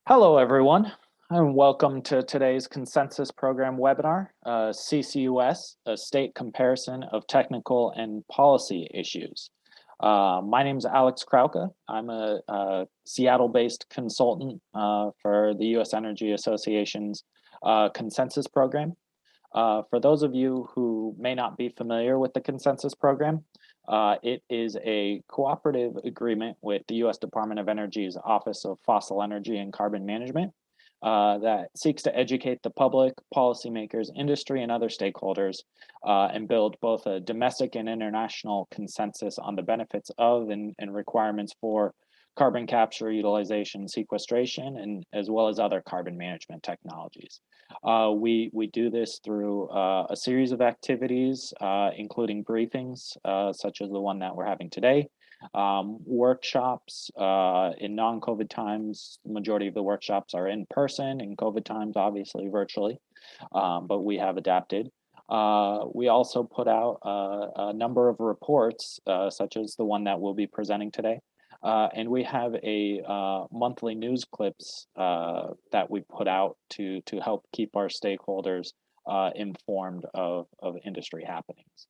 Hello, everyone, and welcome to today's Consensus Program webinar, CCUS, a state comparison of technical and policy issues. My name is Alex Krauke. I'm a Seattle-based consultant for the U.S. Energy Association's Consensus Program. For those of you who may not be familiar with the Consensus Program, it is a cooperative agreement with the U.S. Department of Energy's Office of Fossil Energy and Carbon Management that seeks to educate the public, policymakers, industry, and other stakeholders and build both a domestic and international consensus on the benefits of and requirements for carbon capture, utilization, sequestration, and as well as other carbon management technologies. We do this through a series of activities, including briefings, such as the one that we're having today, workshops in non-COVID times. The majority of the workshops are in person. In COVID times, obviously virtually, but we have adapted. We also put out a number of reports, such as the one that we'll be presenting today. And we have a monthly news clips that we put out to help keep our stakeholders informed of industry happenings.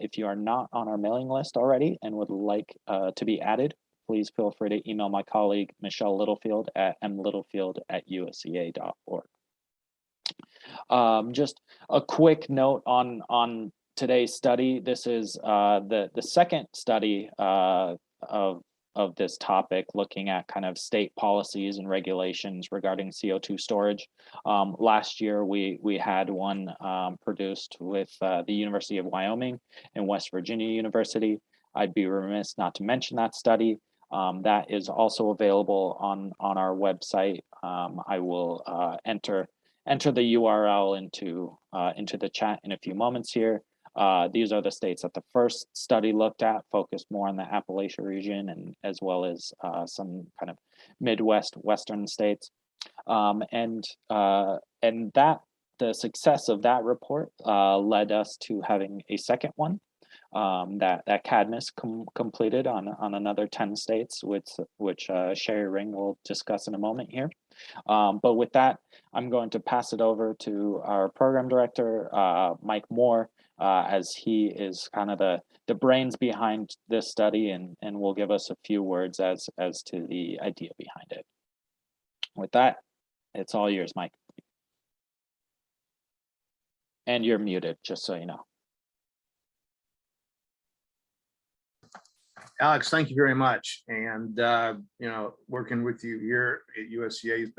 If you are not on our mailing list already and would like to be added, please feel free to email my colleague, Michelle Littlefield at mlittlefield@usea.org. Just a quick note on today's study. This is the second study of this topic, looking at kind of state policies and regulations regarding CO2 storage. Last year, we had one produced with the University of Wyoming and West Virginia University. I'd be remiss not to mention that study. That is also available on our website. I will enter the URL into the chat in a few moments here. These are the states that the first study looked at, focused more on the Appalachia region and as well as some kind of Midwest, Western states. And that the success of that report led us to having a second one that Cadmus completed on another 10 states, which Sherry Ring will discuss in a moment here. But with that, I'm going to pass it over to our program director, Mike Moore, as he is kind of the brains behind this study and will give us a few words as to the idea behind it. With that, it's all yours, Mike. And you're muted, just so you know. Alex, thank you very much. And working with you here at USEA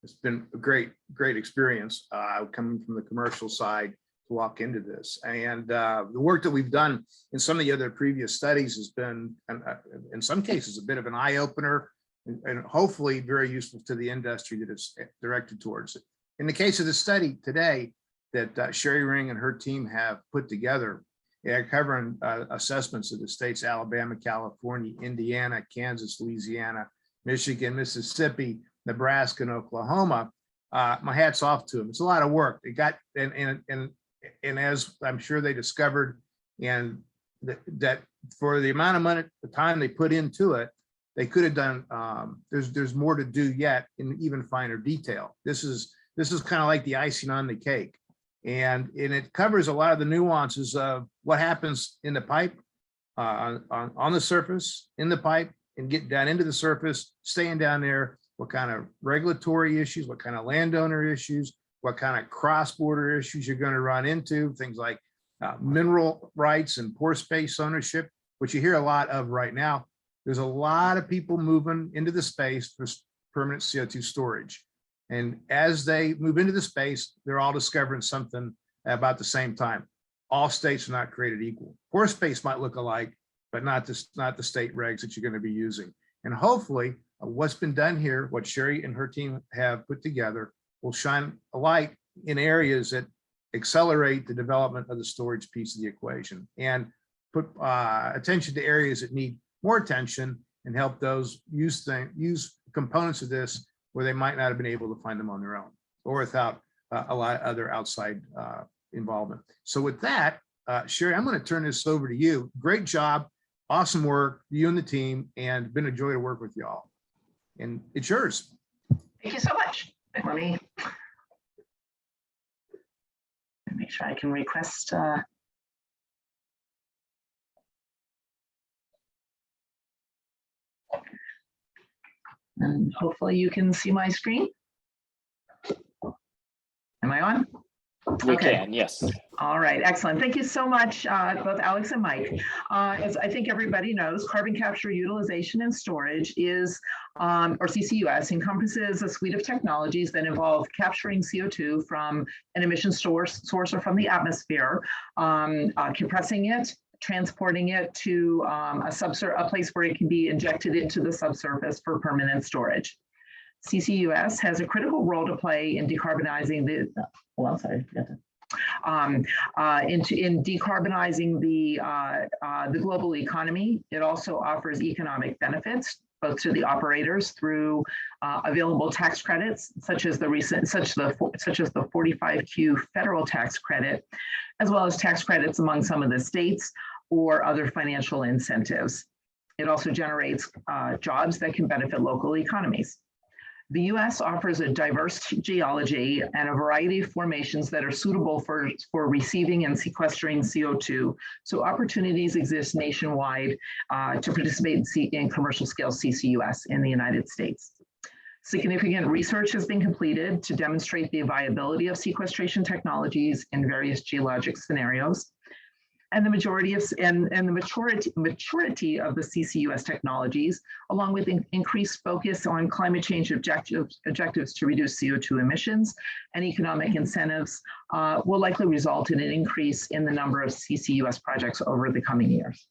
it's been a great experience. Coming from the commercial side to walk into this, and the work that we've done in some of the other previous studies has been, in some cases, a bit of an eye opener, and hopefully very useful to the industry that it's directed towards it. In the case of the study today that Sherry Ring and her team have put together, covering assessments of the states Alabama, California, Indiana, Kansas, Louisiana, Michigan, Mississippi, Nebraska, and Oklahoma. My hat's off to them. It's a lot of work. It got and as I'm sure they discovered, and that for the amount of money, the time they put into it, they could have done. There's more to do yet in even finer detail. This is kind of like the icing on the cake. And it covers a lot of the nuances of what happens in the pipe, on the surface, in the pipe, and get down into the surface, staying down there, what kind of regulatory issues, what kind of landowner issues, what kind of cross-border issues you're going to run into, things like mineral rights and pore space ownership, which you hear a lot of right now. There's a lot of people moving into the space for permanent CO2 storage. And as they move into the space, they're all discovering something about the same time. All states are not created equal. Pore space might look alike, but not the state regs that you're going to be using. And hopefully, what's been done here, what Sherry and her team have put together, will shine a light in areas that accelerate the development of the storage piece of the equation and put attention to areas that need more attention and help those use components of this where they might not have been able to find them on their own or without a lot of other outside involvement. So with that, Sherry, I'm going to turn this over to you. Great job. Awesome work, you and the team, and been a joy to work with y'all. And it's yours. Thank you so much. Let me make sure I can request. And hopefully you can see my screen. Am I on? We can, yes. All right, excellent. Thank you so much, both Alex and Mike. As I think everybody knows, carbon capture, utilization, and storage is, or CCUS, encompasses a suite of technologies that involve capturing CO2 from an emission source or from the atmosphere, compressing it, transporting it to a place where it can be injected into the subsurface for permanent storage. CCUS has a critical role to play in decarbonizing the, in decarbonizing the global economy. It also offers economic benefits both to the operators through available tax credits, such as the 45Q federal tax credit, as well as tax credits among some of the states or other financial incentives. It also generates jobs that can benefit local economies. The U.S. offers a diverse geology and a variety of formations that are suitable for receiving and sequestering CO2. So opportunities exist nationwide to participate in commercial scale CCUS in the United States. Significant research has been completed to demonstrate the viability of sequestration technologies in various geologic scenarios. And the maturity of the CCUS technologies, along with increased focus on climate change objectives to reduce CO2 emissions and economic incentives, will likely result in an increase in the number of CCUS projects over the coming years.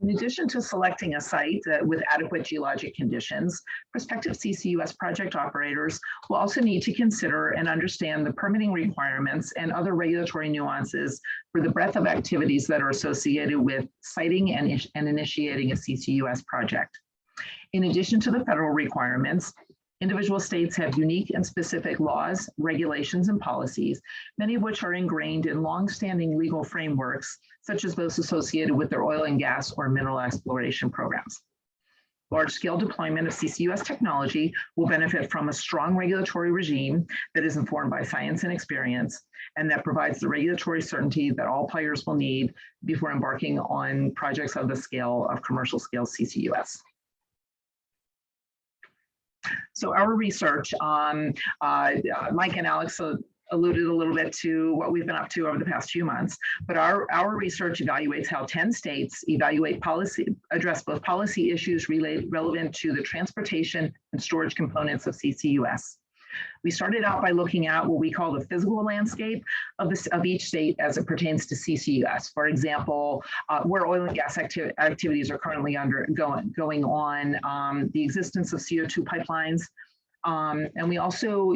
In addition to selecting a site with adequate geologic conditions, prospective CCUS project operators will also need to consider and understand the permitting requirements and other regulatory nuances for the breadth of activities that are associated with siting and initiating a CCUS project. In addition to the federal requirements, individual states have unique and specific laws, regulations, and policies, many of which are ingrained in longstanding legal frameworks, such as those associated with their oil and gas or mineral exploration programs. Large-scale deployment of CCUS technology will benefit from a strong regulatory regime that is informed by science and experience, and that provides the regulatory certainty that all players will need before embarking on projects of the scale of commercial scale CCUS. So our research, Mike and Alex alluded a little bit to what we've been up to over the past few months, but our research evaluates how 10 states address both policy issues relevant to the transportation and storage components of CCUS. We started out by looking at what we call the physical landscape of each state as it pertains to CCUS. For example, where oil and gas activities are currently going on, the existence of CO2 pipelines, and we also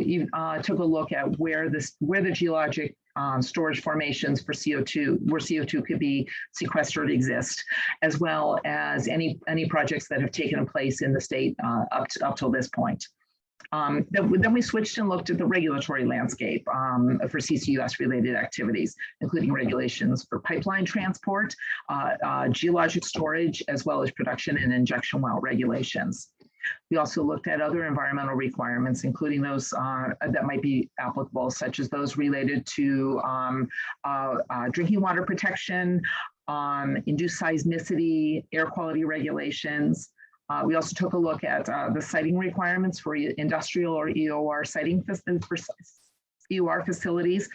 took a look at where the geologic storage formations for CO2, where CO2 could be sequestered, exist, as well as any projects that have taken place in the state up till this point. Then we switched and looked at the regulatory landscape for CCUS related activities, including regulations for pipeline transport, geologic storage, as well as production and injection well regulations. We also looked at other environmental requirements, including those that might be applicable, such as those related to drinking water protection, induced seismicity, air quality regulations. We also took a look at the siting requirements for industrial or EOR siting facilities,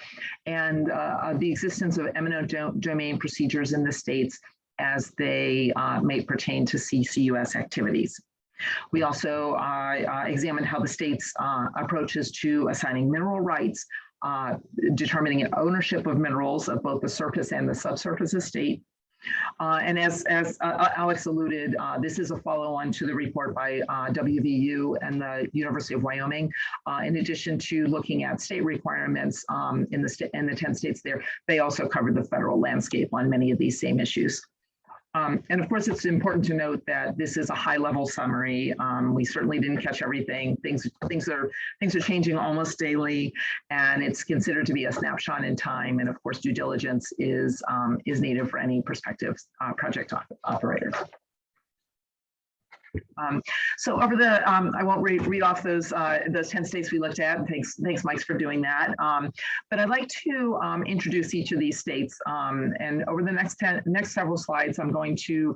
and the existence of eminent domain procedures in the states as they may pertain to CCUS activities. We also examined how the state's approaches to assigning mineral rights, determining ownership of minerals of both the surface and the subsurface estate. And as Alex alluded, this is a follow-on to the report by WVU and the University of Wyoming. In addition to looking at state requirements in the 10 states there, they also covered the federal landscape on many of these same issues. And of course, it's important to note that this is a high-level summary. We certainly didn't catch everything. Things are changing almost daily, and it's considered to be a snapshot in time. And of course, due diligence is needed for any prospective project operators. So over the, I won't read off those 10 states we looked at. Thanks, Mike, for doing that. But I'd like to introduce each of these states. And over the next several slides, I'm going to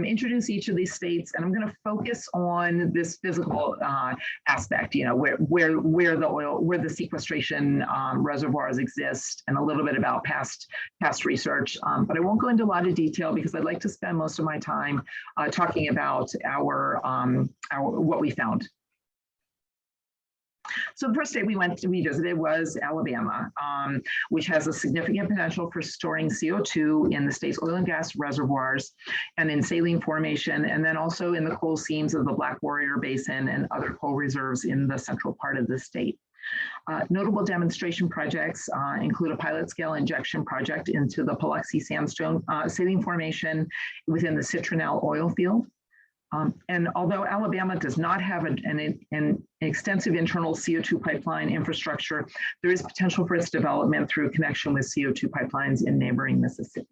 introduce each of these states, and I'm going to focus on this physical aspect. You know, where the sequestration reservoirs exist, and a little bit about past research. But I won't go into a lot of detail because I'd like to spend most of my time talking about our what we found. So the first state we visited was Alabama, which has a significant potential for storing CO2 in the state's oil and gas reservoirs and in saline formation, and then also in the coal seams of the Black Warrior Basin and other coal reserves in the central part of the state. Notable demonstration projects include a pilot scale injection project into the Paluxy sandstone saline formation within the citronelle oil field. And although Alabama does not have an extensive internal CO2 pipeline infrastructure, there is potential for its development through connection with CO2 pipelines in neighboring Mississippi.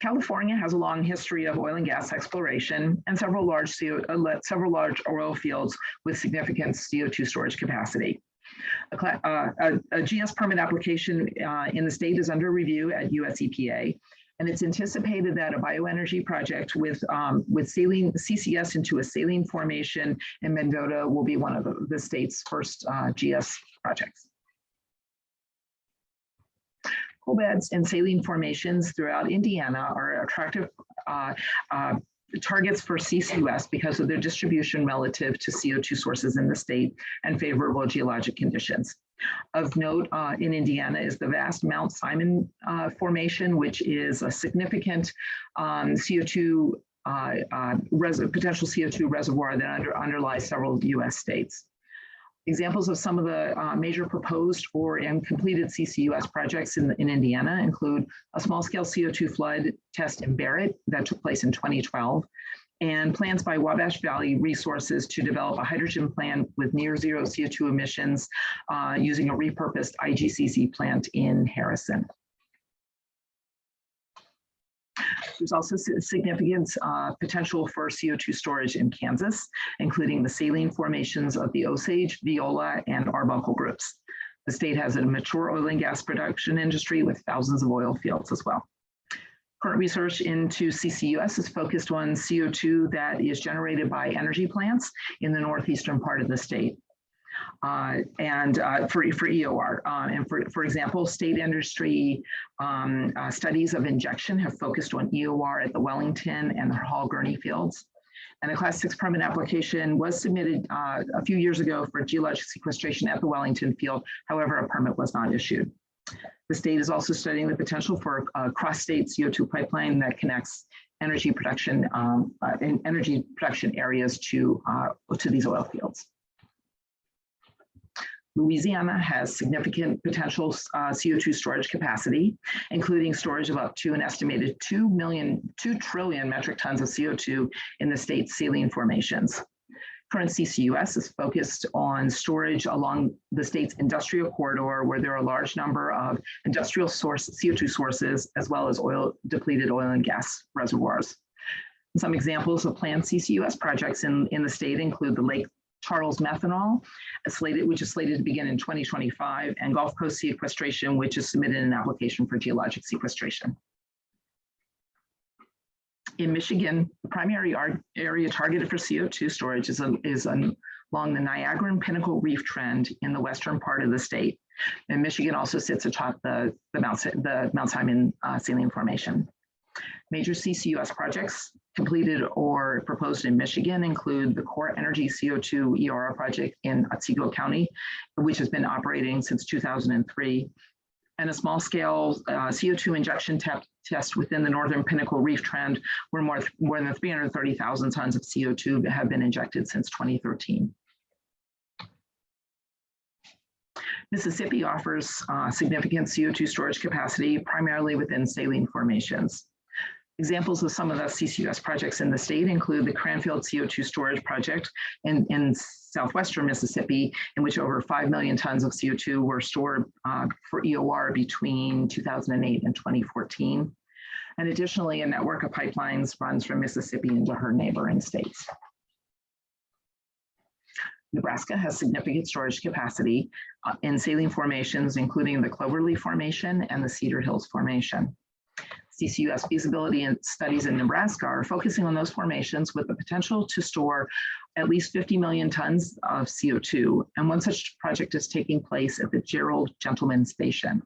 California has a long history of oil and gas exploration and several large oil fields with significant CO2 storage capacity. A GS permit application in the state is under review at US EPA, and it's anticipated that a bioenergy project with saline CCS into a saline formation in Mendota will be one of the state's first GS projects. Coal beds and saline formations throughout Indiana are attractive targets for CCUS because of their distribution relative to CO2 sources in the state and favorable geologic conditions. Of note in Indiana is the vast Mount Simon formation, which is a significant potential CO2 reservoir that underlies several US states. Examples of some of the major proposed and completed CCUS projects in Indiana include a small-scale CO2 flood test in Barrett that took place in 2012, and plans by Wabash Valley Resources to develop a hydrogen plant with near zero CO2 emissions using a repurposed IGCC plant in Harrison. There's also significant potential for CO2 storage in Kansas, including the saline formations of the Osage, Viola, and Arbuncle groups. The state has a mature oil and gas production industry with thousands of oil fields as well. Current research into CCUS is focused on CO2 that is generated by energy plants in the northeastern part of the state. For EOR. And for example, state industry studies of injection have focused on EOR at the Wellington and the Hall Gurney fields. And a Class 6 permit application was submitted a few years ago for geologic sequestration at the Wellington field. However, a permit was not issued. The state is also studying the potential for a cross-state CO2 pipeline that connects energy production areas to these oil fields. Louisiana has significant potential CO2 storage capacity, including storage of up to an estimated 2 trillion metric tons of CO2 in the state's saline formations. Current CCUS is focused on storage along the state's industrial corridor, where there are a large number of industrial CO2 sources, as well as depleted oil and gas reservoirs. Some examples of planned CCUS projects in the state include the Lake Charles methanol, which is slated to begin in 2025, and Gulf Coast sequestration, which is submitted an application for geologic sequestration. In Michigan, the primary area targeted for CO2 storage is along the Niagaran Pinnacle Reef Trend in the western part of the state. And Michigan also sits atop the Mount Simon saline formation. Major CCUS projects completed or proposed in Michigan include the Core Energy CO2 ERR project in Otsego County, which has been operating since 2003, and a small-scale CO2 injection test within the Northern Pinnacle Reef Trend, where more than 330,000 tons of CO2 have been injected since 2013. Mississippi offers significant CO2 storage capacity, primarily within saline formations. Examples of some of the CCUS projects in the state include the Cranfield CO2 storage project in southwestern Mississippi, in which over 5 million tons of CO2 were stored for EOR between 2008 and 2014. And additionally, a network of pipelines runs from Mississippi into her neighboring states. Nebraska has significant storage capacity in saline formations, including the Cloverleaf Formation and the Cedar Hills Formation. CCUS feasibility and studies in Nebraska are focusing on those formations with the potential to store at least 50 million tons of CO2. And one such project is taking place at the Gerald Gentleman Station.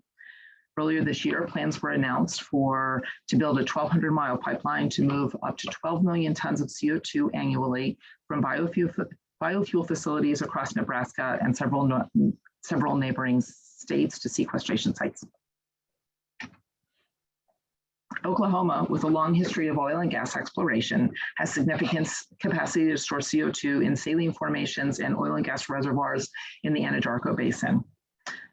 Earlier this year, plans were announced to build a 1,200-mile pipeline to move up to 12 million tons of CO2 annually from biofuel facilities across Nebraska and several neighboring states to sequestration sites. Oklahoma, with a long history of oil and gas exploration, has significant capacity to store CO2 in saline formations and oil and gas reservoirs in the Anadarko Basin.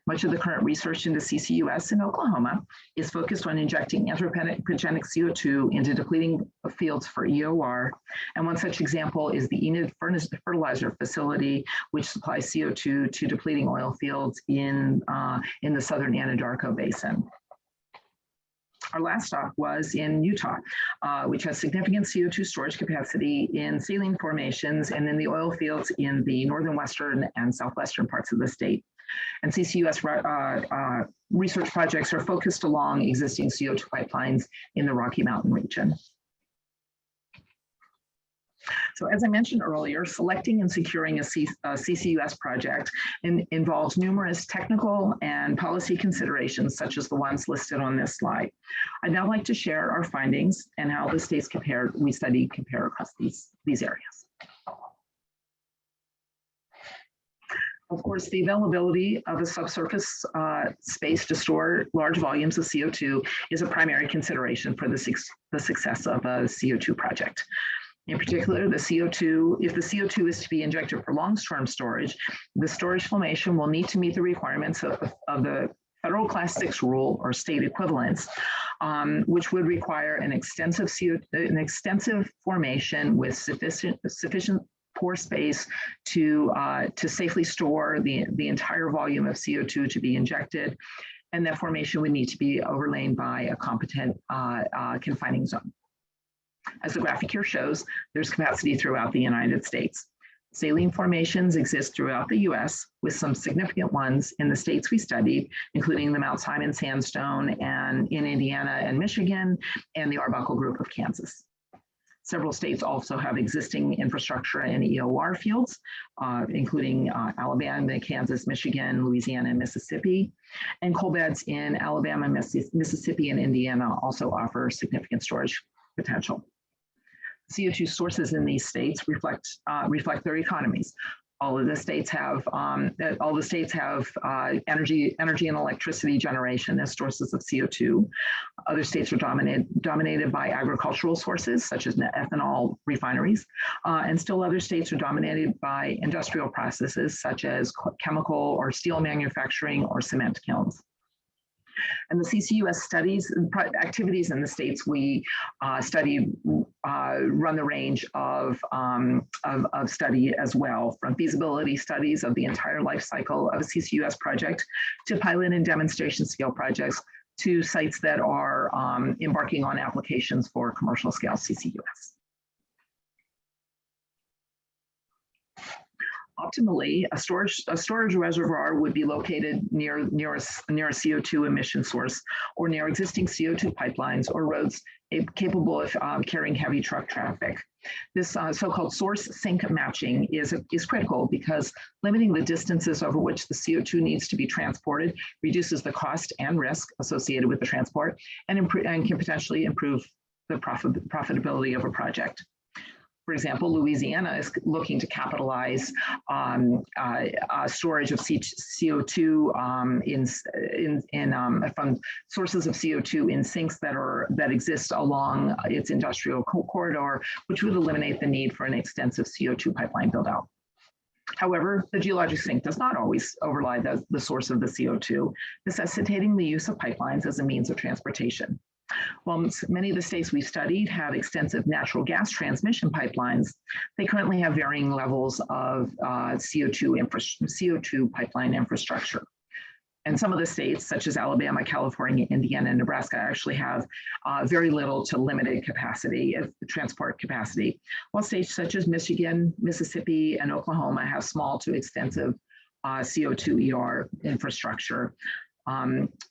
Much of the current research into CCUS in Oklahoma is focused on injecting anthropogenic CO2 into depleting fields for EOR. And one such example is the Enid fertilizer facility, which supplies CO2 to depleting oil fields in the southern Anadarko Basin. Our last stop was in Utah, which has significant CO2 storage capacity in saline formations and in the oil fields in the northern, western, and southwestern parts of the state. And CCUS research projects are focused along existing CO2 pipelines in the Rocky Mountain region. So as I mentioned earlier, selecting and securing a CCUS project involves numerous technical and policy considerations, such as the ones listed on this slide. I'd now like to share our findings and how the states we studied compare across these areas. Of course, the availability of a subsurface space to store large volumes of CO2 is a primary consideration for the success of a CO2 project. In particular, if the CO2 is to be injected for long-term storage, the storage formation will need to meet the requirements of the federal Class 6 rule or state equivalents, which would require an extensive formation with sufficient pore space to safely store the entire volume of CO2 to be injected, and that formation would need to be overlain by a competent confining zone. As the graphic here shows, there's capacity throughout the United States. Saline formations exist throughout the US, with some significant ones in the states we studied, including the Mount Simon Sandstone and in Indiana and Michigan, and the Arbuckle Group of Kansas. Several states also have existing infrastructure in EOR fields, including Alabama, Kansas, Michigan, Louisiana, and Mississippi. And coal beds in Alabama, Mississippi, and Indiana also offer significant storage potential. CO2 sources in these states reflect their economies. All the states have energy and electricity generation as sources of CO2. Other states are dominated by agricultural sources, such as ethanol refineries, and still other states are dominated by industrial processes, such as chemical or steel manufacturing or cement kilns. And the CCUS activities in the states we studied run the range of study as well, from feasibility studies of the entire life cycle of a CCUS project to pilot and demonstration scale projects to sites that are embarking on applications for commercial scale CCUS. Optimally, a storage reservoir would be located near a CO2 emission source or near existing CO2 pipelines or roads capable of carrying heavy truck traffic. This so-called source sink matching is critical because limiting the distances over which the CO2 needs to be transported reduces the cost and risk associated with the transport and can potentially improve the profitability of a project. For example, Louisiana is looking to capitalize storage of CO2 from sources of CO2 in sinks that exist along its industrial corridor, which would eliminate the need for an extensive CO2 pipeline build-out. However, the geologic sink does not always overlie the source of the CO2, necessitating the use of pipelines as a means of transportation. While many of the states we studied have extensive natural gas transmission pipelines, they currently have varying levels of CO2 pipeline infrastructure. And some of the states, such as Alabama, California, Indiana, and Nebraska, actually have very little to limited capacity, transport capacity, while states such as Michigan, Mississippi, and Oklahoma have small to extensive CO2 ER infrastructure.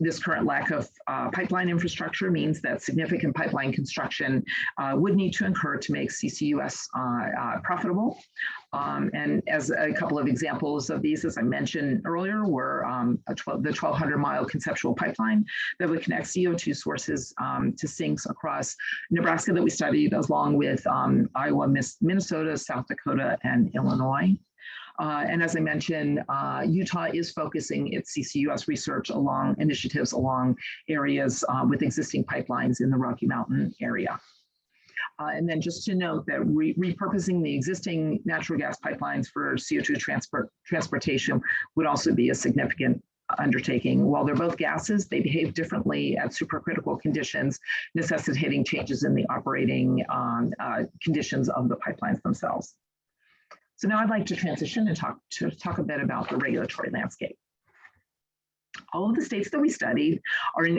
This current lack of pipeline infrastructure means that significant pipeline construction would need to incur to make CCUS profitable. And as a couple of examples of these, as I mentioned earlier, were the 1,200-mile conceptual pipeline that would connect CO2 sources to sinks across Nebraska that we studied, along with Iowa, Minnesota, South Dakota, and Illinois. And as I mentioned, Utah is focusing its CCUS research along initiatives along areas with existing pipelines in the Rocky Mountain area. And then just to note that repurposing the existing natural gas pipelines for CO2 transportation would also be a significant undertaking. While they're both gases, they behave differently at supercritical conditions, necessitating changes in the operating conditions of the pipelines themselves. So now I'd like to transition and talk a bit about the regulatory landscape. All of the states that we studied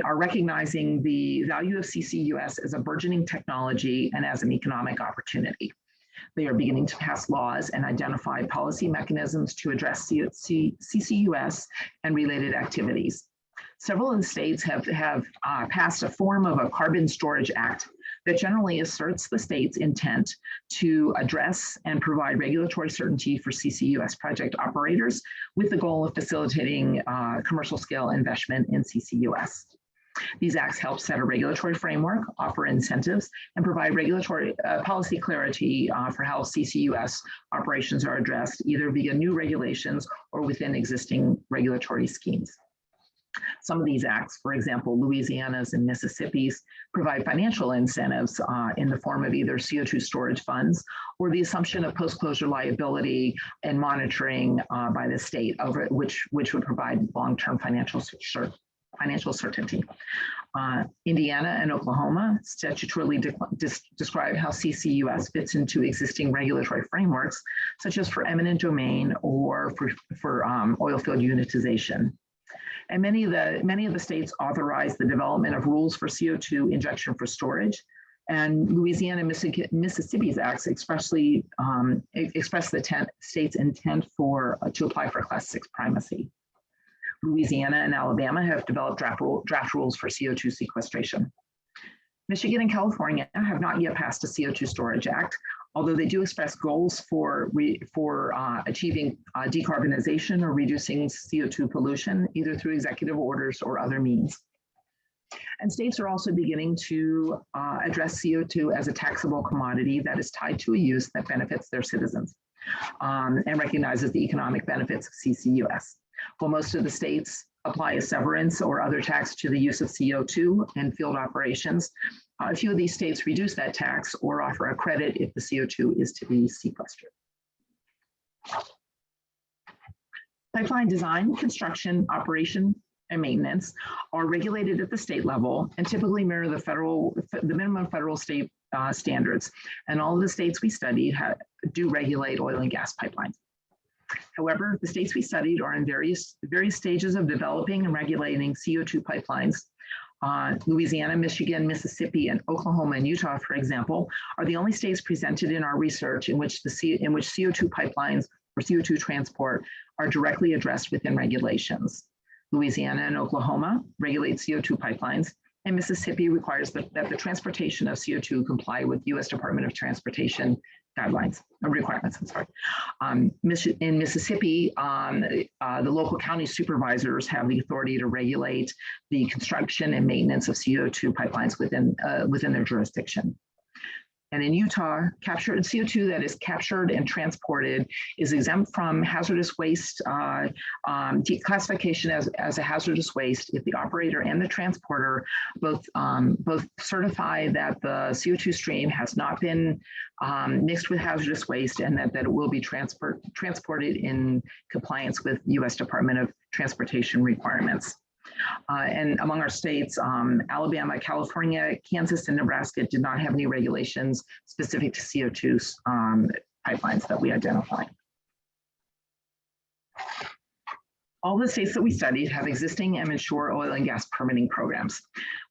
are recognizing the value of CCUS as a burgeoning technology and as an economic opportunity. They are beginning to pass laws and identify policy mechanisms to address CCUS and related activities. Several of the states have passed a form of a carbon storage act that generally asserts the state's intent to address and provide regulatory certainty for CCUS project operators with the goal of facilitating commercial scale investment in CCUS. These acts help set a regulatory framework, offer incentives, and provide regulatory policy clarity for how CCUS operations are addressed, either via new regulations or within existing regulatory schemes. Some of these acts, for example, Louisiana's and Mississippi's, provide financial incentives in the form of either CO2 storage funds or the assumption of post-closure liability and monitoring by the state, over which would provide long-term financial certainty. Indiana and Oklahoma statutorily describe how CCUS fits into existing regulatory frameworks, such as for eminent domain or for oil field unitization. And many of the states authorize the development of rules for CO2 injection for storage. And Louisiana and Mississippi's acts express the state's intent to apply for Class 6 primacy. Louisiana and Alabama have developed draft rules for CO2 sequestration. Michigan and California have not yet passed a CO2 Storage Act, although they do express goals for achieving decarbonization or reducing CO2 pollution, either through executive orders or other means. And states are also beginning to address CO2 as a taxable commodity that is tied to a use that benefits their citizens and recognizes the economic benefits of CCUS. While most of the states apply a severance or other tax to the use of CO2 in field operations, a few of these states reduce that tax or offer a credit if the CO2 is to be sequestered. Pipeline design, construction, operation, and maintenance are regulated at the state level and typically mirror the minimum federal state standards. And all of the states we studied do regulate oil and gas pipelines. However, the states we studied are in various stages of developing and regulating CO2 pipelines. Louisiana, Michigan, Mississippi, and Oklahoma and Utah, for example, are the only states presented in our research in which CO2 pipelines or CO2 transport are directly addressed within regulations. Louisiana and Oklahoma regulate CO2 pipelines, and Mississippi requires that the transportation of CO2 comply with U.S. Department of Transportation guidelines, requirements, I'm sorry. In Mississippi, the local county supervisors have the authority to regulate the construction and maintenance of CO2 pipelines within their jurisdiction. And in Utah, CO2 that is captured and transported is exempt from hazardous waste classification as a hazardous waste if the operator and the transporter both certify that the CO2 stream has not been mixed with hazardous waste and that it will be transported in compliance with U.S. Department of Transportation requirements. And among our states, Alabama, California, Kansas, and Nebraska did not have any regulations specific to CO2 pipelines that we identified. All the states that we studied have existing and mature oil and gas permitting programs.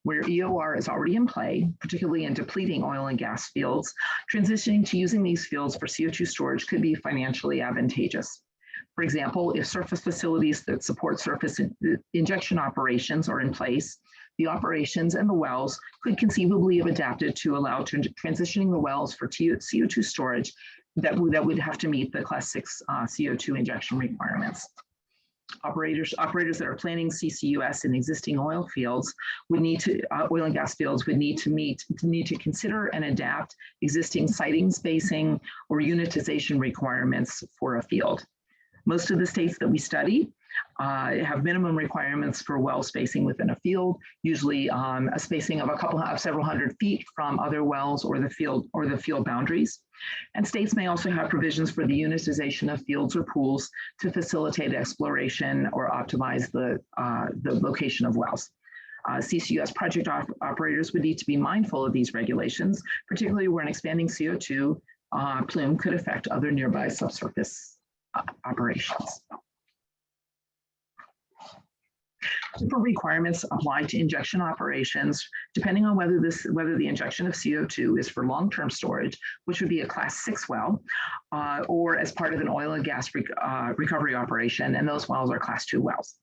Where EOR is already in play, particularly in depleting oil and gas fields, transitioning to using these fields for CO2 storage could be financially advantageous. For example, if surface facilities that support surface injection operations are in place, the operations and the wells could conceivably have adapted to allow transitioning the wells for CO2 storage that would have to meet the Class 6 CO2 injection requirements. Operators that are planning CCUS in existing oil fields would need to oil and gas fields would need to consider and adapt existing siting, spacing, or unitization requirements for a field. Most of the states that we study have minimum requirements for well spacing within a field, usually a spacing of several hundred feet from other wells or the field boundaries. And states may also have provisions for the unitization of fields or pools to facilitate exploration or optimize the location of wells. CCUS project operators would need to be mindful of these regulations, particularly where an expanding CO2 plume could affect other nearby subsurface operations. Different requirements apply to injection operations, depending on whether the injection of CO2 is for long-term storage, which would be a Class 6 well, or as part of an oil and gas recovery operation, and those wells are Class 2 wells.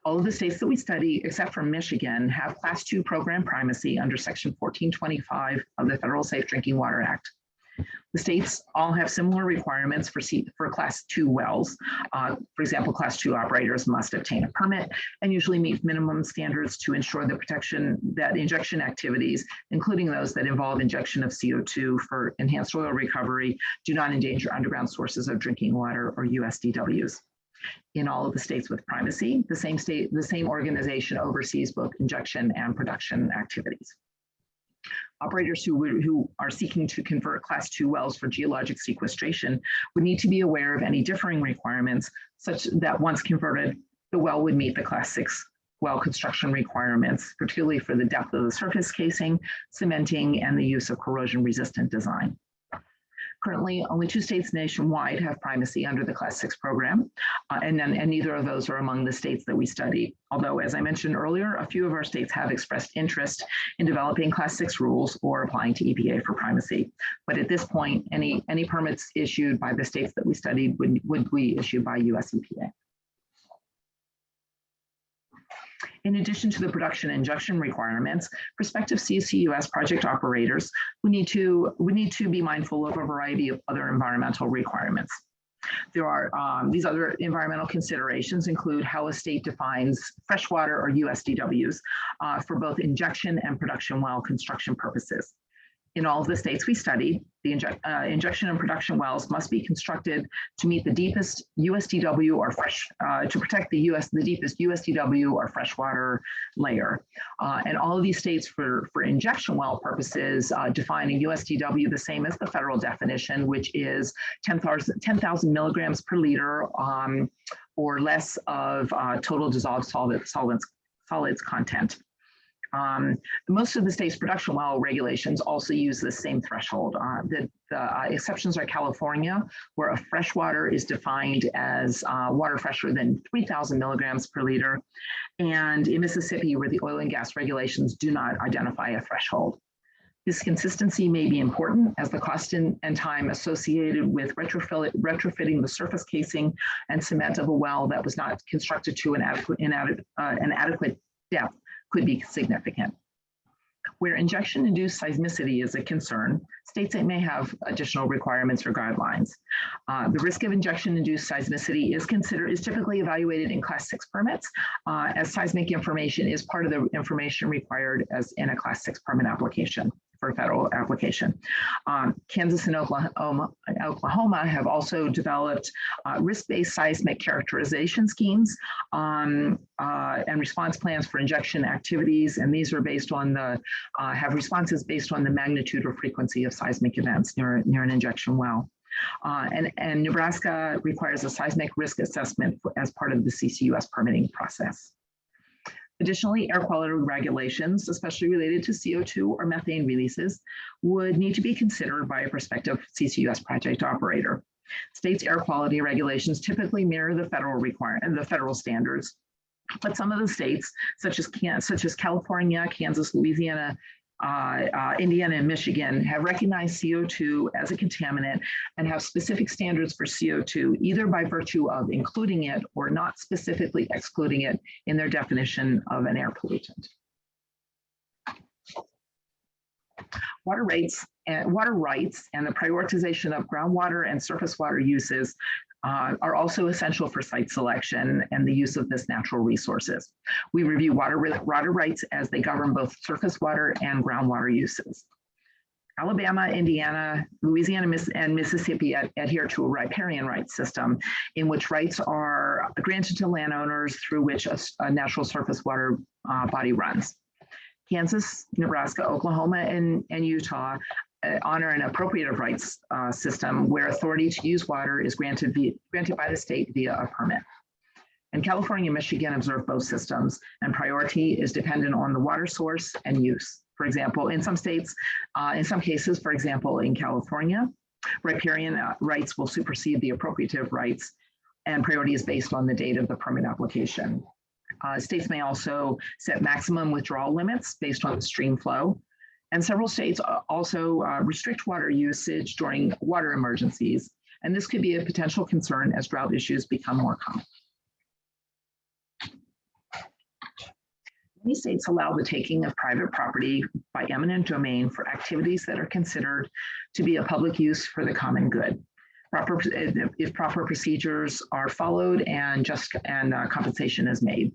All of the states that we study, except for Michigan, have Class 2 program primacy under Section 1425 of the Federal Safe Drinking Water Act. The states all have similar requirements for Class 2 wells. For example, Class 2 operators must obtain a permit and usually meet minimum standards to ensure the protection that injection activities, including those that involve injection of CO2 for enhanced oil recovery, do not endanger underground sources of drinking water or USDWs. In all of the states with primacy, the same organization oversees both injection and production activities. Operators who are seeking to convert Class 2 wells for geologic sequestration would need to be aware of any differing requirements, such that once converted, the well would meet the Class 6 well construction requirements, particularly for the depth of the surface casing, cementing, and the use of corrosion-resistant design. Currently, only 2 states nationwide have primacy under the Class 6 program, and neither of those are among the states that we study. Although, as I mentioned earlier, a few of our states have expressed interest in developing Class 6 rules or applying to EPA for primacy. But at this point, any permits issued by the states that we studied would be issued by US EPA. In addition to the production injection requirements, prospective CCUS project operators would need to be mindful of a variety of other environmental requirements. There are these other environmental considerations include how a state defines freshwater or USDWs for both injection and production well construction purposes. In all of the states we studied, the injection and production wells must be constructed to meet the deepest USDW or to protect the deepest USDW or freshwater layer. And all of these states for injection well purposes define a USDW the same as the federal definition, which is 10,000 milligrams per liter or less of total dissolved solids content. Most of the state's production well regulations also use the same threshold. The exceptions are California, where a freshwater is defined as water fresher than 3,000 milligrams per liter, and in Mississippi, where the oil and gas regulations do not identify a threshold. This consistency may be important as the cost and time associated with retrofitting the surface casing and cement of a well that was not constructed to an adequate depth could be significant. Where injection-induced seismicity is a concern, states may have additional requirements or guidelines. The risk of injection-induced seismicity is typically evaluated in Class 6 permits, as seismic information is part of the information required as in a Class 6 permit application for a federal application. Kansas and Oklahoma have also developed risk-based seismic characterization schemes and response plans for injection activities, and these are based on have responses based on the magnitude or frequency of seismic events near an injection well. And Nebraska requires a seismic risk assessment as part of the CCUS permitting process. Additionally, air quality regulations, especially related to CO2 or methane releases, would need to be considered by a prospective CCUS project operator. States' air quality regulations typically mirror the federal standards, but some of the states, such as California, Kansas, Louisiana, Indiana, and Michigan, have recognized CO2 as a contaminant and have specific standards for CO2, either by virtue of including it or not specifically excluding it in their definition of an air pollutant. Water rights and the prioritization of groundwater and surface water uses are also essential for site selection and the use of this natural resources. We review water rights as they govern both surface water and groundwater uses. Alabama, Indiana, Louisiana, and Mississippi adhere to a riparian rights system in which rights are granted to landowners through which a natural surface water body runs. Kansas, Nebraska, Oklahoma, and Utah honor an appropriative rights system where authority to use water is granted by the state via a permit. And California and Michigan observe both systems, and priority is dependent on the water source and use. For example, in some states, in some cases, for example, in California, riparian rights will supersede the appropriative rights, and priority is based on the date of the permit application. States may also set maximum withdrawal limits based on the stream flow. And several states also restrict water usage during water emergencies. And this could be a potential concern as drought issues become more common. Many states allow the taking of private property by eminent domain for activities that are considered to be a public use for the common good. If proper procedures are followed and compensation is made.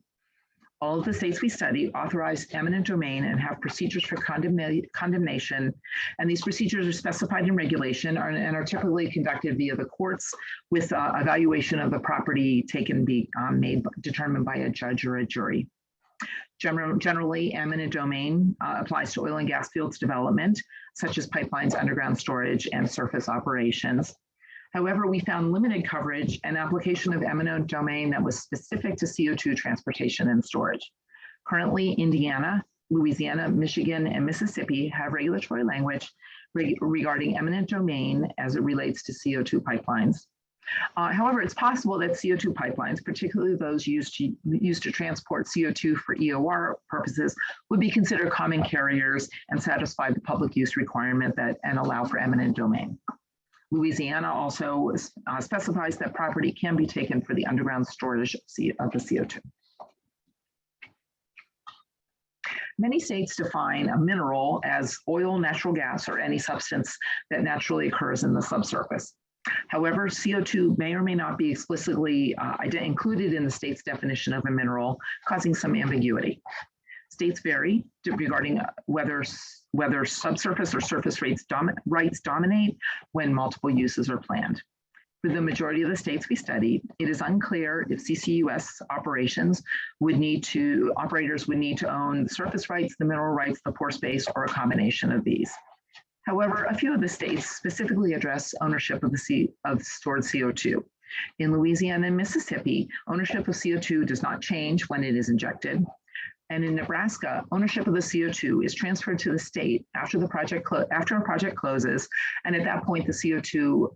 All of the states we study authorize eminent domain and have procedures for condemnation, and these procedures are specified in regulation and are typically conducted via the courts with evaluation of the property taken determined by a judge or a jury. Generally, eminent domain applies to oil and gas fields development, such as pipelines, underground storage, and surface operations. However, we found limited coverage and application of eminent domain that was specific to CO2 transportation and storage. Currently, Indiana, Louisiana, Michigan, and Mississippi have regulatory language regarding eminent domain as it relates to CO2 pipelines. However, it's possible that CO2 pipelines, particularly those used to transport CO2 for EOR purposes, would be considered common carriers and satisfy the public use requirement and allow for eminent domain. Louisiana also specifies that property can be taken for the underground storage of the CO2. Many states define a mineral as oil, natural gas, or any substance that naturally occurs in the subsurface. However, CO2 may or may not be explicitly included in the state's definition of a mineral, causing some ambiguity. States vary regarding whether subsurface or surface rights dominate when multiple uses are planned. For the majority of the states we studied, it is unclear if CCUS operators would need to own the surface rights, the mineral rights, the pore space, or a combination of these. However, a few of the states specifically address ownership of stored CO2. In Louisiana and Mississippi, ownership of CO2 does not change when it is injected. And in Nebraska, ownership of the CO2 is transferred to the state after a project closes, and at that point, the CO2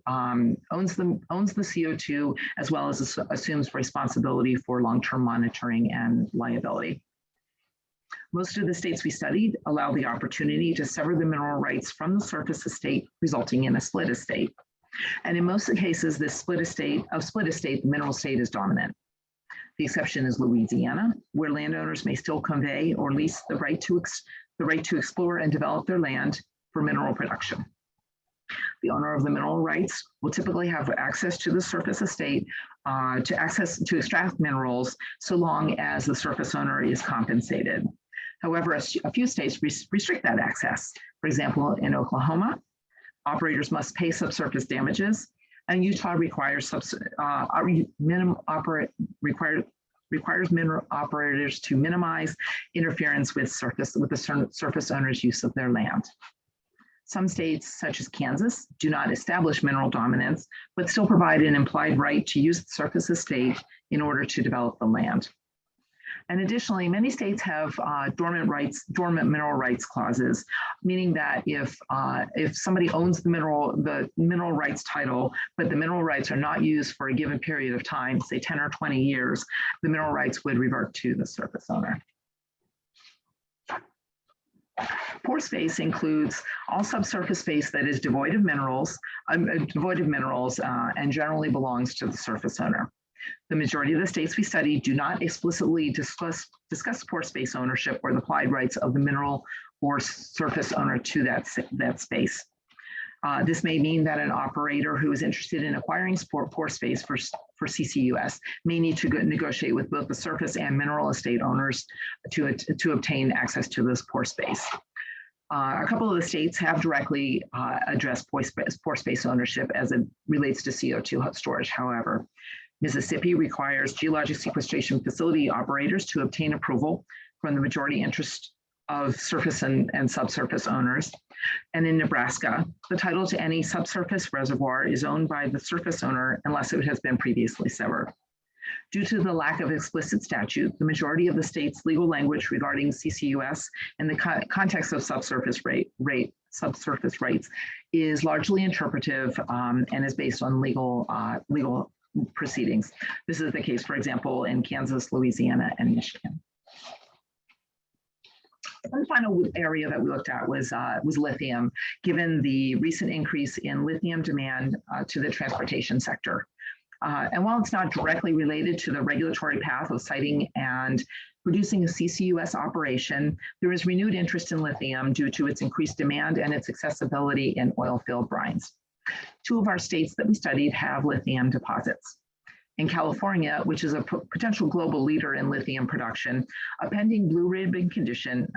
owns the CO2 as well as assumes responsibility for long-term monitoring and liability. Most of the states we studied allow the opportunity to sever the mineral rights from the surface estate, resulting in a split estate. And in most cases, this split estate, the mineral estate is dominant. The exception is Louisiana, where landowners may still convey or lease the right to explore and develop their land for mineral production. The owner of the mineral rights will typically have access to the surface estate to extract minerals so long as the surface owner is compensated. However, a few states restrict that access. For example, in Oklahoma, operators must pay subsurface damages, and Utah requires mineral operators to minimize interference with the surface owner's use of their land. Some states, such as Kansas, do not establish mineral dominance, but still provide an implied right to use the surface estate in order to develop the land. And additionally, many states have dormant mineral rights clauses, meaning that if somebody owns the mineral rights title, but the mineral rights are not used for a given period of time, say 10 or 20 years, the mineral rights would revert to the surface owner. Pore space includes all subsurface space that is devoid of minerals, and generally belongs to the surface owner. The majority of the states we studied do not explicitly discuss pore space ownership or the applied rights of the mineral or surface owner to that space. This may mean that an operator who is interested in acquiring pore space for CCUS may need to negotiate with both the surface and mineral estate owners to obtain access to this pore space. A couple of the states have directly addressed pore space ownership as it relates to CO2 storage. However, Mississippi requires geologic sequestration facility operators to obtain approval from the majority interest of surface and subsurface owners. And in Nebraska, the title to any subsurface reservoir is owned by the surface owner unless it has been previously severed. Due to the lack of explicit statute, the majority of the state's legal language regarding CCUS in the context of subsurface rights is largely interpretive and is based on legal proceedings. This is the case, for example, in Kansas, Louisiana, and Michigan. One final area that we looked at was lithium, given the recent increase in lithium demand to the transportation sector. And while it's not directly related to the regulatory path of siting and producing a CCUS operation, there is renewed interest in lithium due to its increased demand and its accessibility in oil-filled brines. Two of our states that we studied have lithium deposits. In California, which is a potential global leader in lithium production, a pending Blue Ribbon Commission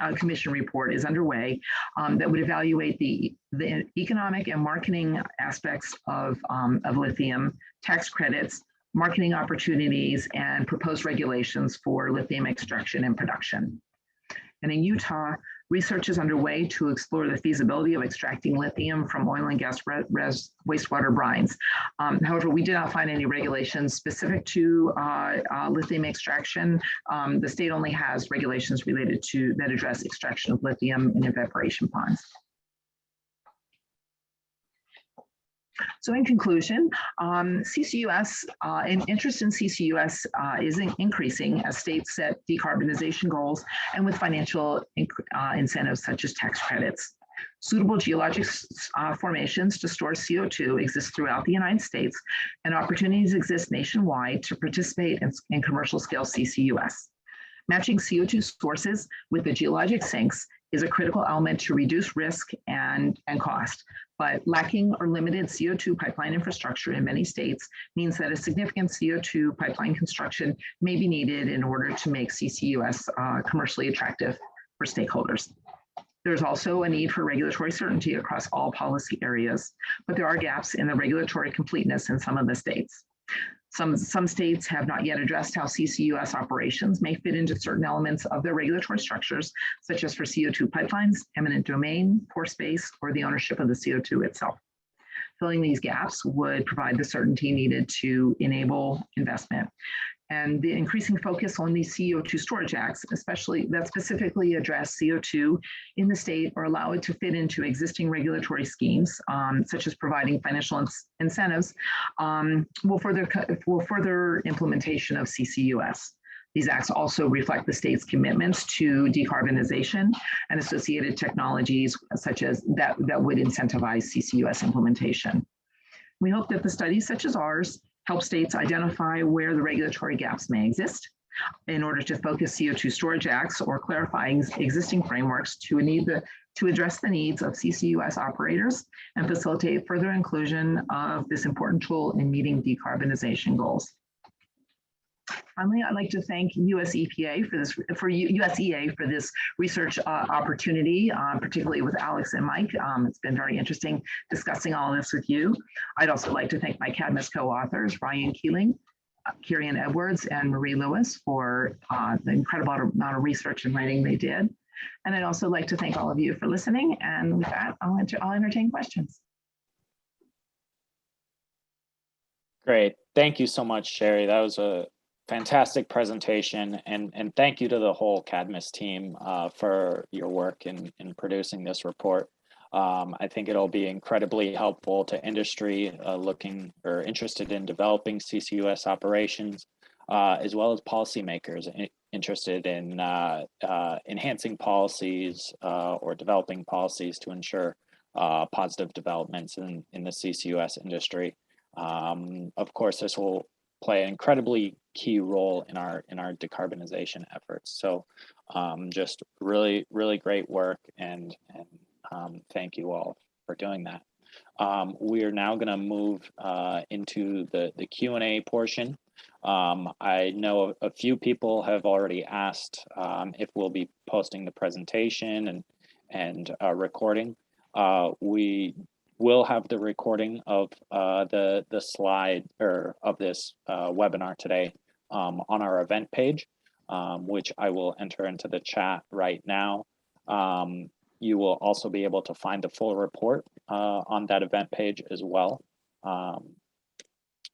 report is underway that would evaluate the economic and marketing aspects of lithium, tax credits, marketing opportunities, and proposed regulations for lithium extraction and production. And in Utah, research is underway to explore the feasibility of extracting lithium from oil and gas wastewater brines. However, we did not find any regulations specific to lithium extraction. The state only has regulations related to that address extraction of lithium in evaporation ponds. So in conclusion, CCUS, interest in CCUS is increasing as states set decarbonization goals and with financial incentives such as tax credits. Suitable geologic formations to store CO2 exist throughout the United States, and opportunities exist nationwide to participate in commercial scale CCUS. Matching CO2 sources with the geologic sinks is a critical element to reduce risk and cost, but lacking or limited CO2 pipeline infrastructure in many states means that a significant CO2 pipeline construction may be needed in order to make CCUS commercially attractive for stakeholders. There's also a need for regulatory certainty across all policy areas, but there are gaps in the regulatory completeness in some of the states. Some states have not yet addressed how CCUS operations may fit into certain elements of their regulatory structures, such as for CO2 pipelines, eminent domain, pore space, or the ownership of the CO2 itself. Filling these gaps would provide the certainty needed to enable investment. And the increasing focus on these CO2 storage acts, especially that specifically address CO2 in the state or allow it to fit into existing regulatory schemes, such as providing financial incentives, will further implementation of CCUS. These acts also reflect the state's commitments to decarbonization and associated technologies such as that would incentivize CCUS implementation. We hope that the studies such as ours help states identify where the regulatory gaps may exist in order to focus CO2 storage acts or clarifying existing frameworks to address the needs of CCUS operators and facilitate further inclusion of this important tool in meeting decarbonization goals. Finally, I'd like to thank USEA for this research opportunity, particularly with Alex and Mike. It's been very interesting discussing all of this with you. I'd also like to thank my Cadmus co-authors, Ryan Keeling, Kieran Edwards, and Marie Lewis for the incredible amount of research and writing they did. And I'd also like to thank all of you for listening. And with that, I'll entertain questions. Great. Thank you so much, Sherry. That was a fantastic presentation, and thank you to the whole Cadmus team for your work in producing this report. I think it'll be incredibly helpful to industry looking or interested in developing CCUS operations, as well as policymakers interested in enhancing policies or developing policies to ensure positive developments in the CCUS industry. Of course, this will play an incredibly key role in our decarbonization efforts. So just really great work, and thank you all for doing that. We are now going to move into the Q&A portion. I know a few people have already asked if we'll be posting the presentation and recording. We will have the recording of the slide or of this webinar today on our event page, which I will enter into the chat right now. You will also be able to find the full report on that event page as well.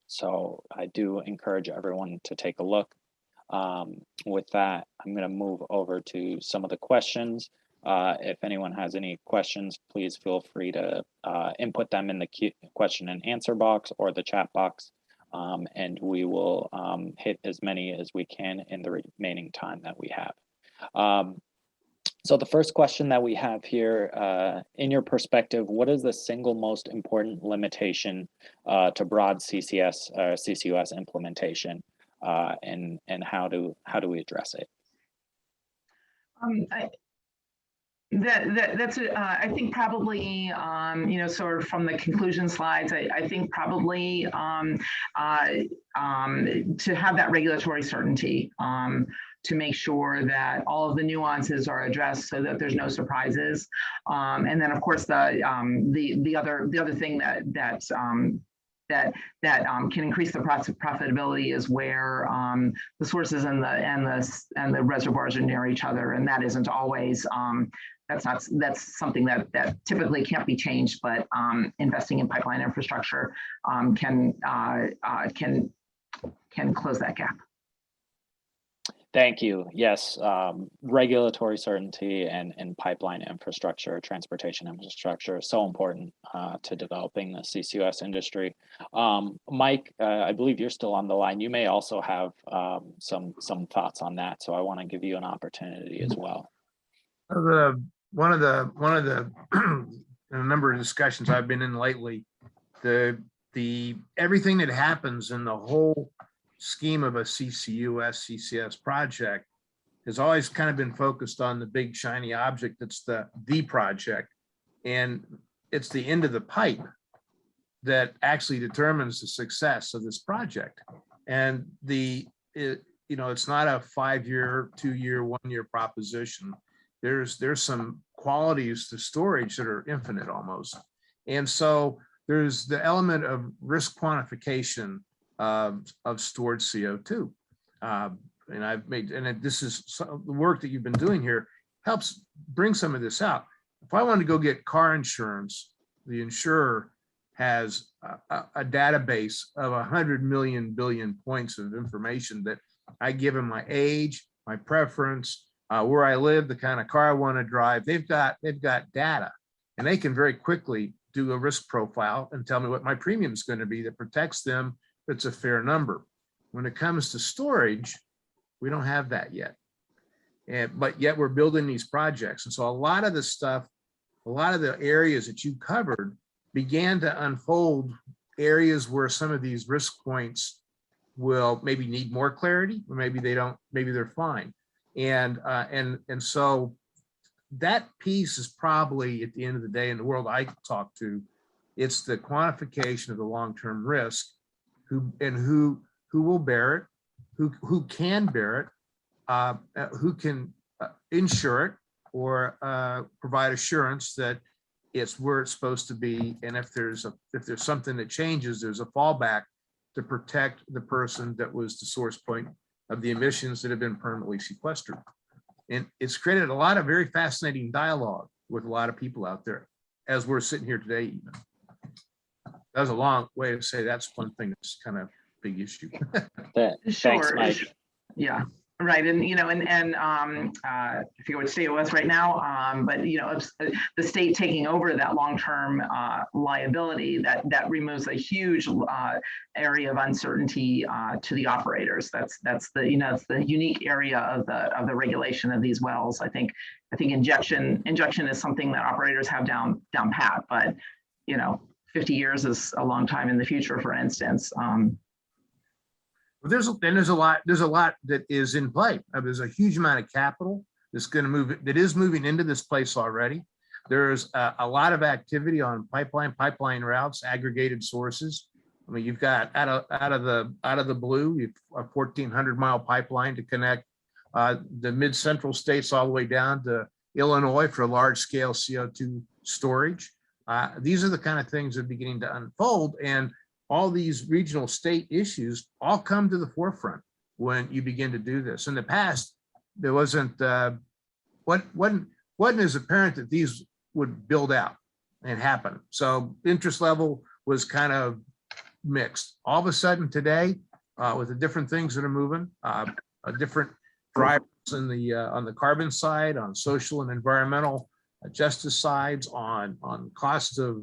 So I do encourage everyone to take a look. With that, I'm going to move over to some of the questions. If anyone has any questions, please feel free to input them in the question and answer box or the chat box, and we will hit as many as we can in the remaining time that we have. So the first question that we have here, in your perspective, what is the single most important limitation to broad CCUS implementation, and how do we address it? That's I think probably sort of from the conclusion slides, I think probably to have that regulatory certainty, to make sure that all of the nuances are addressed so that there's no surprises, and then of course the other thing that can increase the profitability is where the sources and the reservoirs are near each other, and that isn't always that's something that typically can't be changed, but investing in pipeline infrastructure can close that gap. Thank you. Yes, regulatory certainty and pipeline infrastructure, transportation infrastructure is so important to developing the CCUS industry. Mike, I believe you're still on the line. You may also have some thoughts on that, so I want to give you an opportunity as well. One of the a number of discussions I've been in lately, the everything that happens in the whole scheme of a CCUS project has always kind of been focused on the big shiny object that's the project, and it's the end of the pipe that actually determines the success of this project. And it's not a 5-year, 2-year, 1-year proposition. There's some qualities to storage that are infinite almost, and so there's the element of risk quantification of stored CO2, and this is the work that you've been doing here helps bring some of this out. If I want to go get car insurance, the insurer has a database of 100 million billion points of information that I give them: my age, my preference, where I live, the kind of car I want to drive. They've got data, and they can very quickly do a risk profile and tell me what my premium is going to be that protects them. It's a fair number. When it comes to storage, we don't have that yet, but yet we're building these projects. And so a lot of the stuff, a lot of the areas that you covered began to unfold areas where some of these risk points will maybe need more clarity, or maybe they don't, maybe they're fine. And so that piece is probably, at the end of the day, in the world I talk to, it's the quantification of the long-term risk, who will bear it, who can bear it, who can insure it, or provide assurance that it's where it's supposed to be. And if there's something that changes, there's a fallback to protect the person that was the source point of the emissions that have been permanently sequestered. And it's created a lot of very fascinating dialogue with a lot of people out there, as we're sitting here today even. That was a long way to say that's one thing that's kind of big issue. Thanks, Sure. Mike. Yeah, right. And, I forget what state it was right now, but, the state taking over that long-term liability, that removes a huge area of uncertainty to the operators. That's the, it's the unique area of the regulation of these wells. I think injection is something that operators have down pat, but, 50 years is a long time in the future, for instance. There's a lot that is in play. There's a huge amount of capital that is moving into this place already. There's a lot of activity on pipeline routes, aggregated sources. I mean, you've got out of the blue, you've a 1,400-mile pipeline to connect the mid-central states all the way down to Illinois for large-scale CO2 storage. These are the kind of things that are beginning to unfold, and all these regional state issues all come to the forefront when you begin to do this. In the past, there wasn't as apparent that these would build out and happen. So interest level was kind of mixed. All of a sudden today, with the different things that are moving, different drivers on the carbon side, on social and environmental justice sides, on cost of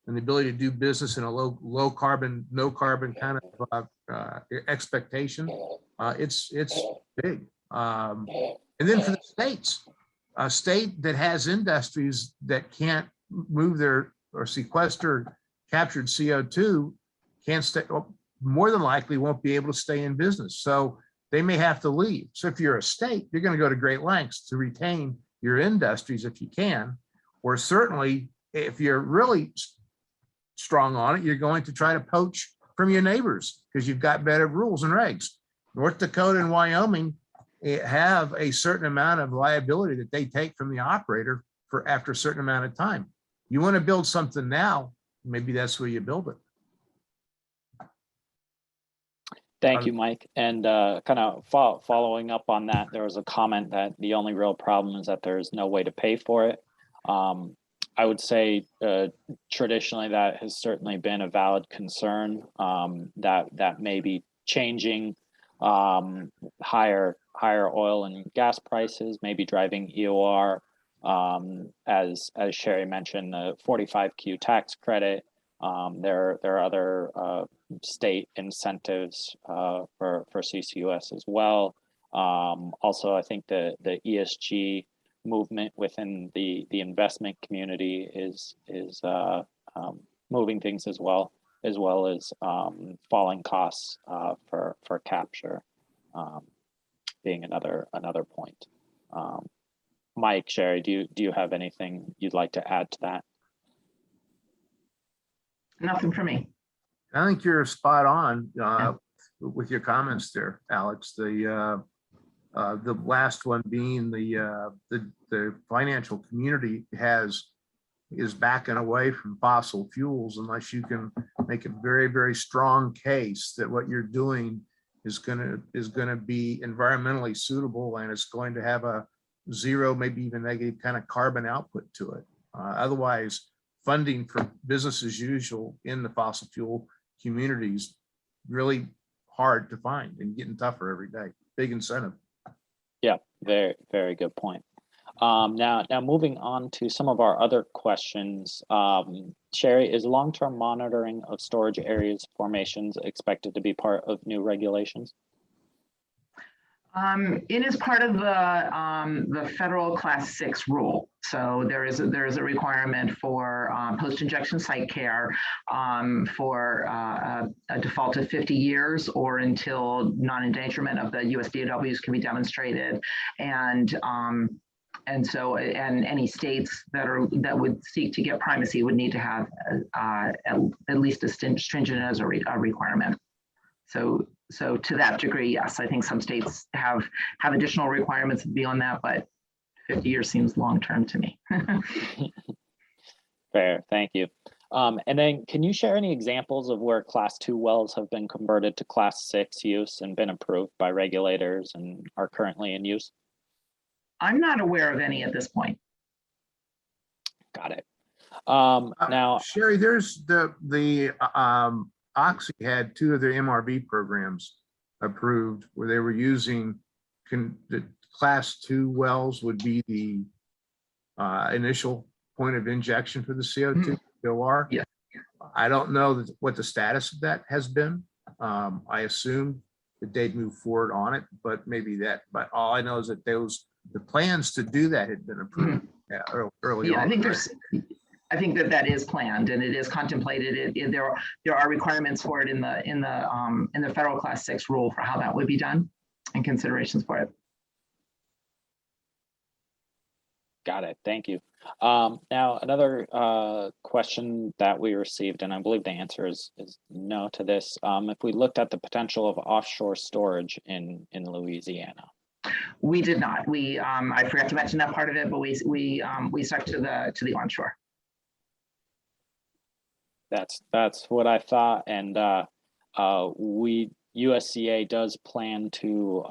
and the ability to do business in a low carbon, no carbon kind of expectation. It's big. And then for the states, a state that has industries that can't move or sequester captured CO2 can't stay, more than likely won't be able to stay in business. So they may have to leave. So if you're a state, you're going to go to great lengths to retain your industries if you can, or certainly if you're really strong on it, you're going to try to poach from your neighbors because you've got better rules and regs. North Dakota and Wyoming have a certain amount of liability that they take from the operator for after a certain amount of time. You want to build something now, maybe that's where you build it. Thank you, Mike. And kind of following up on that, there was a comment that the only real problem is that there's no way to pay for it. I would say traditionally that has certainly been a valid concern, that may be changing. Higher oil and gas prices may be driving EOR, as Sherry mentioned, the 45Q tax credit. There are other state incentives for CCUS as well. Also, I think the ESG movement within the investment community is moving things as well as falling costs for capture being another point. Mike, Sherry, do you have anything you'd like to add to that? Nothing for me. I think you're spot on with your comments there, Alex. The last one being the financial community is backing away from fossil fuels unless you can make a very, very strong case that what you're doing is gonna be environmentally suitable and it's going to have a zero, maybe even negative kind of carbon output to it. Otherwise, funding for business as usual in the fossil fuel communities really hard to find and getting tougher every day. Big incentive. Yeah, very, very good point. Now moving on to some of our other questions. Sherry, is long-term monitoring of storage areas formations expected to be part of new regulations? It is part of the federal Class 6 rule. So there is a requirement for post-injection site care for a default of 50 years or until non-endangerment of the US DOWs can be demonstrated. And any states that would seek to get primacy would need to have at least as stringent as a requirement. So to that degree, yes, I think some states have additional requirements beyond that, but 50 years seems long-term to me. Fair, thank you. And then can you share any examples of where Class 2 wells have been converted to Class 6 use and been approved by regulators and are currently in use? I'm not aware of any at this point. Got it. Now, Sherry, there's the Oxy had 2 of their MRV programs approved where they were using the Class II wells would be the initial point of injection for the CO2 OR. Yeah. I don't know what the status of that has been. I assume that they'd move forward on it, but maybe that. But all I know is that the plans to do that had been approved early on. I think that is planned and it is contemplated. There are requirements for it in the federal Class 6 rule for how that would be done and considerations for it. Got it. Thank you. Now, another question that we received, and I believe the answer is no to this. If we looked at the potential of offshore storage in Louisiana. We did not. I forgot to mention that part of it, but we stuck to the onshore. That's what I thought, and USEA does plan to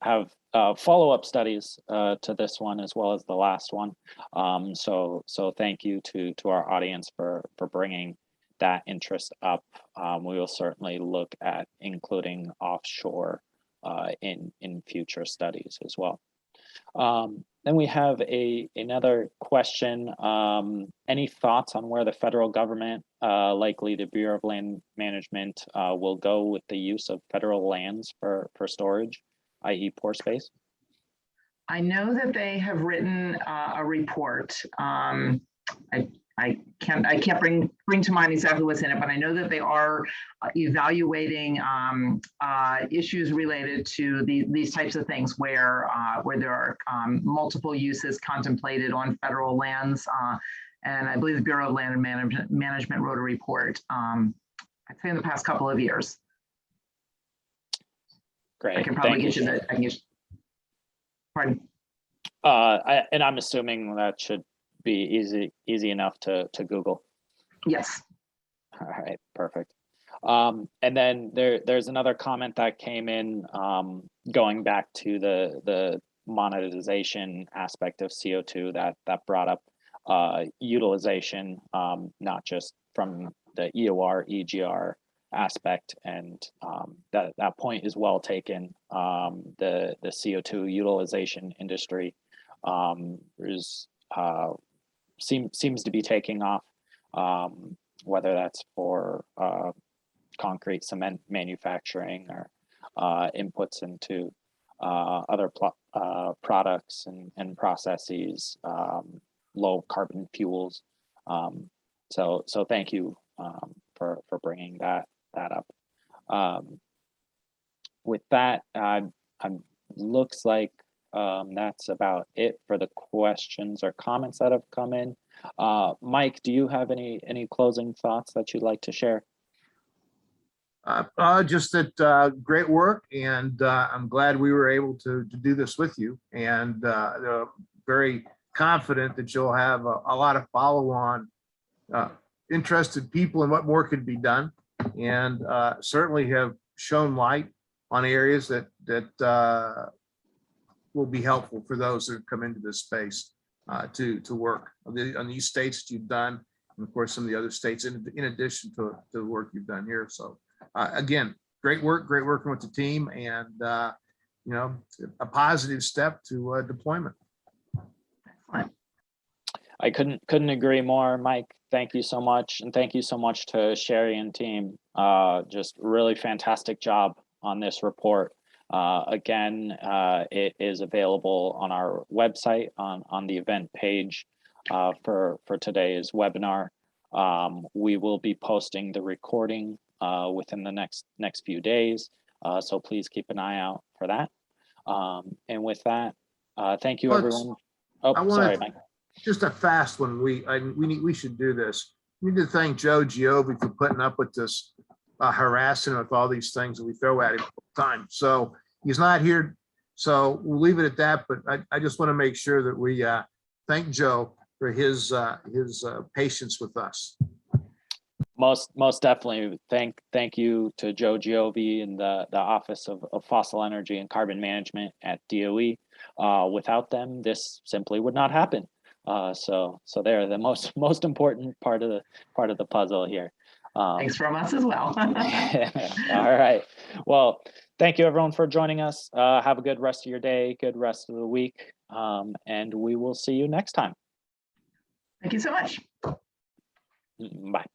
have follow-up studies to this one as well as the last one. So thank you to our audience for bringing that interest up. We will certainly look at including offshore in future studies as well. Then we have another question. Any thoughts on where the federal government, likely the Bureau of Land Management, will go with the use of federal lands for storage, i.e. pore space? I know that they have written a report. I can't bring to mind exactly what's in it, but I know that they are evaluating issues related to these types of things where there are multiple uses contemplated on federal lands. And I believe the Bureau of Land Management wrote a report, I'd say in the past couple of years. Great. I can probably get you that. Pardon? And I'm assuming that should be easy enough to Google. Yes. All right, perfect. And then there's another comment that came in going back to the monetization aspect of CO2 that brought up utilization, not just from the EOR, EGR aspect, and that point is well taken. The CO2 utilization industry seems to be taking off, whether that's for concrete cement manufacturing or inputs into other products and processes, low carbon fuels. So thank you for bringing that up. With that, looks like that's about it for the questions or comments that have come in. Mike, do you have any closing thoughts that you'd like to share? Just that great work, and I'm glad we were able to do this with you, and very confident that you'll have a lot of follow-on interested people in what more could be done, and certainly have shown light on areas that will be helpful for those that come into this space to work on these states that you've done, and of course some of the other states in addition to the work you've done here. So again, great working with the team, and you know, a positive step to deployment. I couldn't agree more, Mike. Thank you so much, and thank you so much to Sherry and team. Just really fantastic job on this report. Again, it is available on our website on the event page for today's webinar. We will be posting the recording within the next few days, so please keep an eye out for that. And with that, thank you, everyone. Oh, sorry, Mike. Just a fast one. We should do this. We need to thank Joe Giovi for putting up with this harassing with all these things that we throw at him all the time. So he's not here, so we'll leave it at that. But I just want to make sure that we thank Joe for his patience with us. Most definitely. Thank you to Joe Giovi and the Office of Fossil Energy and Carbon Management at DOE. Without them, this simply would not happen. So they're the most important part of the puzzle here. Thanks from us as well. All right. Well, thank you everyone for joining us. Have a good rest of your day, good rest of the week, and we will see you next time. Thank you so much. Bye.